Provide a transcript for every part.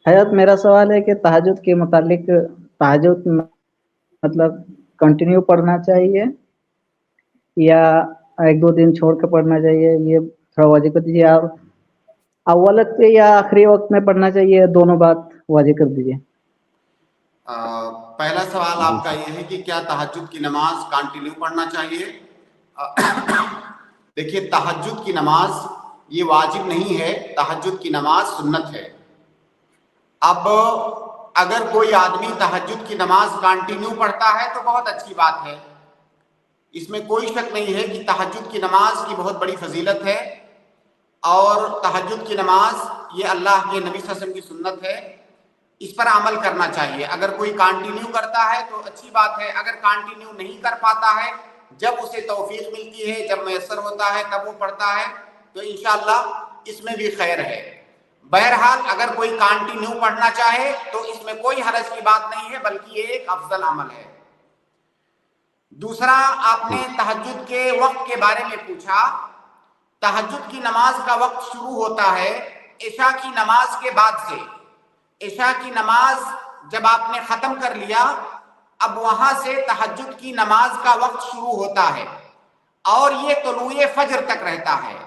حضرت میرا سوال ہے کہ تہجد کے متعلق، تہجد مطلب کنٹینیو پڑھنا چاہیے یا ایک دو دن چھوڑ کے پڑھنا چاہیے؟ یہ تھوڑا واضح کر دیجیے آپ، اول وقت پہ یا آخری وقت میں پڑھنا چاہیے، دونوں بات واضح کر دیجیے۔ پہلا سوال جی آپ کا یہ ہے کہ کیا تہجد کی نماز کنٹینیو پڑھنا چاہیے؟ دیکھیے، تہجد کی نماز یہ واجب نہیں ہے، تہجد کی نماز سنت ہے۔ اب اگر کوئی آدمی تہجد کی نماز کنٹینیو پڑھتا ہے تو بہت اچھی بات ہے، اس میں کوئی شک نہیں ہے کہ تہجد کی نماز کی بہت بڑی فضیلت ہے، اور تہجد کی نماز یہ اللہ کے نبی صلی اللہ علیہ وسلم کی سنت ہے، اس پر عمل کرنا چاہیے۔ اگر کوئی کنٹینیو کرتا ہے تو اچھی بات ہے، اگر کنٹینیو نہیں کر پاتا ہے، جب اسے توفیق ملتی ہے، جب میسر ہوتا ہے تب وہ پڑھتا ہے، تو انشاءاللہ اس میں بھی خیر ہے۔ بہرحال اگر کوئی کنٹینیو پڑھنا چاہے تو اس میں کوئی حرج کی بات نہیں ہے، بلکہ یہ ایک افضل عمل ہے۔ دوسرا، آپ نے تہجد کے وقت کے بارے میں پوچھا۔ تہجد کی نماز کا وقت شروع ہوتا ہے عشاء کی نماز کے بعد سے۔ عشاء کی نماز جب آپ نے ختم کر لیا، اب وہاں سے تہجد کی نماز کا وقت شروع ہوتا ہے، اور یہ طلوع فجر تک رہتا ہے۔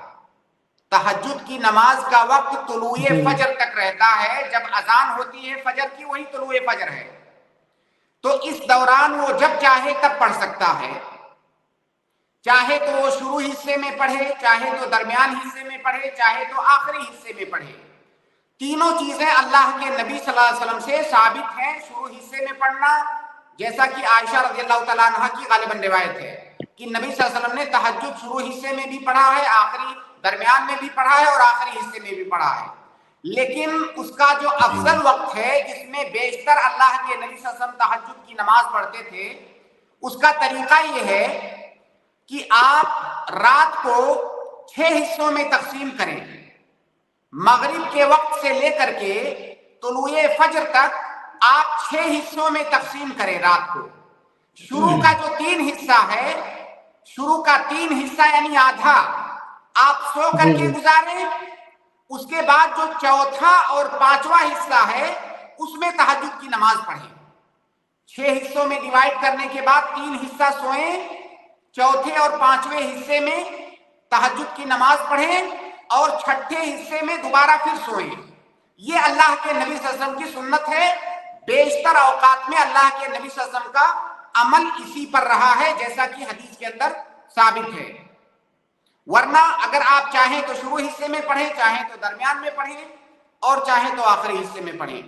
تہجد کی نماز کا وقت طلوع جی فجر تک رہتا ہے، جب اذان ہوتی ہے فجر کی وہی طلوع فجر ہے، تو اس دوران وہ جب چاہے تب پڑھ سکتا ہے، چاہے تو وہ شروع حصے میں پڑھے، چاہے تو درمیان حصے میں پڑھے، چاہے تو آخری حصے میں پڑھے۔ تینوں چیزیں اللہ کے نبی صلی اللہ علیہ وسلم سے ثابت ہیں۔ شروع حصے میں پڑھنا، جیسا کہ عائشہ رضی اللہ تعالیٰ عنہ کی غالباً روایت ہے کہ نبی صلی اللہ علیہ وسلم نے تہجد شروع حصے میں بھی پڑھا ہے، آخری درمیان میں بھی پڑھا ہے، اور آخری حصے میں بھی پڑھا ہے۔ لیکن اس کا جو افضل وقت ہے جس میں بیشتر اللہ کے نبی صلی اللہ علیہ وسلم تہجد کی نماز پڑھتے تھے، اس کا طریقہ یہ ہے کہ آپ رات کو 6 حصوں میں تقسیم کریں۔ مغرب کے وقت سے لے کر کے طلوع فجر تک آپ 6 حصوں میں تقسیم کریں رات کو۔ شروع کا جو 3 حصہ ہے، شروع کا 3 حصہ یعنی آدھا آپ سو کر جی کے جی گزاریں۔ اس کے بعد جو چوتھا اور 5واں حصہ ہے اس میں تہجد کی نماز پڑھیں۔ 6 حصوں میں ڈیوائیڈ کرنے کے بعد 3 حصہ سوئیں، چوتھے اور 5ویں حصے میں تہجد کی نماز پڑھیں، اور چھٹے حصے میں دوبارہ پھر سوئیں۔ یہ اللہ کے نبی صلی اللہ علیہ وسلم کی سنت ہے۔ بیشتر اوقات میں اللہ کے نبی صلی اللہ علیہ وسلم کا عمل اسی پر رہا ہے، جیسا کہ حدیث کے اندر ثابت ہے۔ ورنہ اگر آپ چاہیں تو شروع حصے میں پڑھیں، چاہیں تو درمیان میں پڑھیں، اور چاہیں تو آخری حصے میں پڑھیں۔